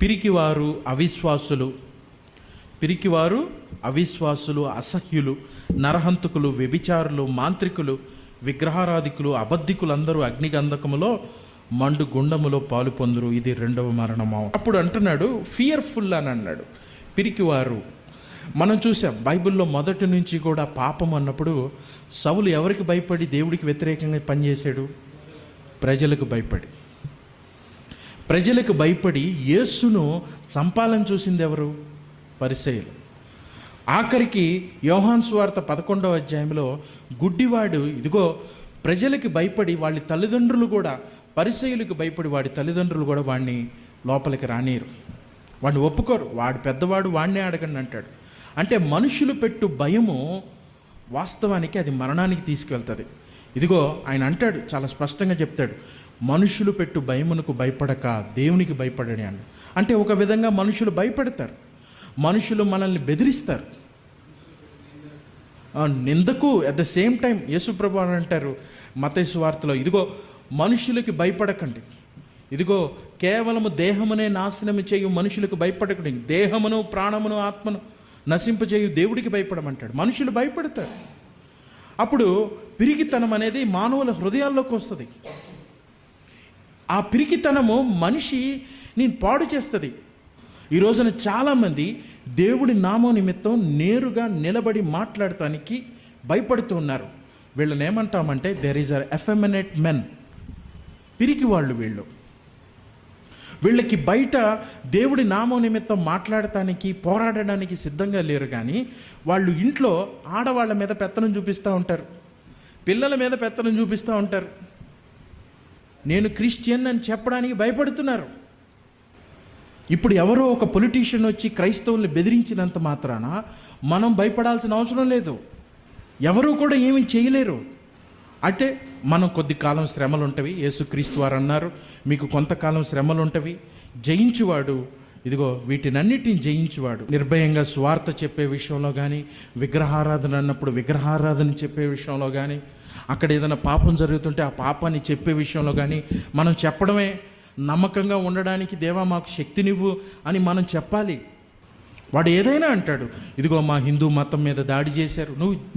పిరికివారు, అవిశ్వాసులు, అసహ్యులు, నరహంతకులు, వ్యభిచారులు, మాంత్రికులు, విగ్రహారాధికులు, అబద్ధికులందరూ అగ్నిగంధకములో మండు గుండములో పాలు పొందురు, ఇది రెండవ మరణము. అప్పుడు అంటున్నాడు ఫియర్ఫుల్ అని అన్నాడు. పిరికివారు మనం చూసాం బైబిల్లో మొదటి నుంచి కూడా పాపం అన్నప్పుడు సౌలు ఎవరికి భయపడి దేవుడికి వ్యతిరేకంగా పనిచేశాడు? ప్రజలకు భయపడి యేసును చంపాలని చూసింది ఎవరు? పరిసయ్యులు. ఆఖరికి యోహాను సువార్త 11వ అధ్యాయంలో గుడ్డివాడు ఇదిగో ప్రజలకు భయపడి వాళ్ళ తల్లిదండ్రులు కూడా, పరిసయ్యులకు భయపడి వాడి తల్లిదండ్రులు కూడా వాడిని లోపలికి రానియరు, వాడిని ఒప్పుకోరు. వాడు పెద్దవాడు, వాడినే అడగండి అంటాడు. అంటే మనుషులు పెట్టు భయము వాస్తవానికి అది మరణానికి తీసుకెళ్తుంది. ఇదిగో ఆయన అంటాడు, చాలా స్పష్టంగా చెప్తాడు, మనుషులు పెట్టు భయమునకు భయపడక దేవునికి భయపడని అని. అంటే ఒక విధంగా మనుషులు భయపడతారు, మనుషులు మనల్ని బెదిరిస్తారు, నిందకు అట్ ద సేమ్ టైం యేసుప్రభు అని అంటారు మత్తయి సువార్తలో, ఇదిగో మనుషులకి భయపడకండి, ఇదిగో కేవలము దేహమునే నాశనము చేయు మనుషులకు భయపడకండి, దేహమును ప్రాణమును ఆత్మను నశింపజేయు దేవుడికి భయపడమంటాడు. మనుషులు భయపడతారు. అప్పుడు పిరికితనం అనేది మానవుల హృదయాల్లోకి వస్తుంది. ఆ పిరికితనము మనిషిని పాడు చేస్తుంది. ఈ రోజున చాలామంది దేవుడి నామం నిమిత్తం నేరుగా నిలబడి మాట్లాడటానికి భయపడుతూ ఉన్నారు. వీళ్ళని ఏమంటామంటే దెర్ ఈజ్ అ ఎఫెమినేట్ మెన్, పిరికి వాళ్ళు. వీళ్ళకి బయట దేవుడి నామం నిమిత్తం మాట్లాడటానికి పోరాడడానికి సిద్ధంగా లేరు, కానీ వాళ్ళు ఇంట్లో ఆడవాళ్ళ మీద పెత్తనం చూపిస్తూ ఉంటారు, పిల్లల మీద పెత్తనం చూపిస్తూ ఉంటారు. నేను క్రిస్టియన్ అని చెప్పడానికి భయపడుతున్నారు. ఇప్పుడు ఎవరో ఒక పొలిటీషియన్ వచ్చి క్రైస్తవుల్ని బెదిరించినంత మాత్రాన మనం భయపడాల్సిన అవసరం లేదు. ఎవరూ కూడా ఏమీ చేయలేరు. అంటే మనం కొద్ది కాలం శ్రమలు ఉంటవి. యేసుక్రీస్తు వారు అన్నారు, మీకు కొంతకాలం శ్రమలు ఉంటవి, జయించువాడు ఇదిగో వీటినన్నిటిని జయించువాడు. నిర్భయంగా స్వార్థ చెప్పే విషయంలో కానీ, విగ్రహారాధన అన్నప్పుడు విగ్రహారాధన చెప్పే విషయంలో కానీ, అక్కడ ఏదైనా పాపం జరుగుతుంటే ఆ పాపాన్ని చెప్పే విషయంలో కానీ మనం చెప్పడమే. నమ్మకంగా ఉండడానికి దేవా మాకు శక్తినివ్వు అని మనం చెప్పాలి. వాడు ఏదైనా అంటాడు, ఇదిగో మా హిందూ మతం మీద దాడి చేశారు,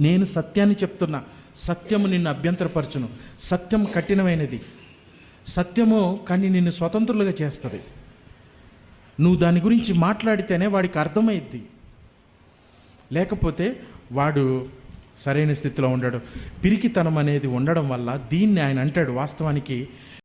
నేను సత్యాన్ని చెప్తున్నా, సత్యము నిన్ను అభ్యంతరపరచును, సత్యం కఠినమైనది, సత్యము కానీ నిన్ను స్వతంత్రులుగా చేస్తుంది. నువ్వు దాని గురించి మాట్లాడితేనే వాడికి అర్థమైద్ది, లేకపోతే వాడు సరైన స్థితిలో ఉండడు. పిరికితనం అనేది ఉండడం వల్ల దీన్ని ఆయన అంటాడు, వాస్తవానికి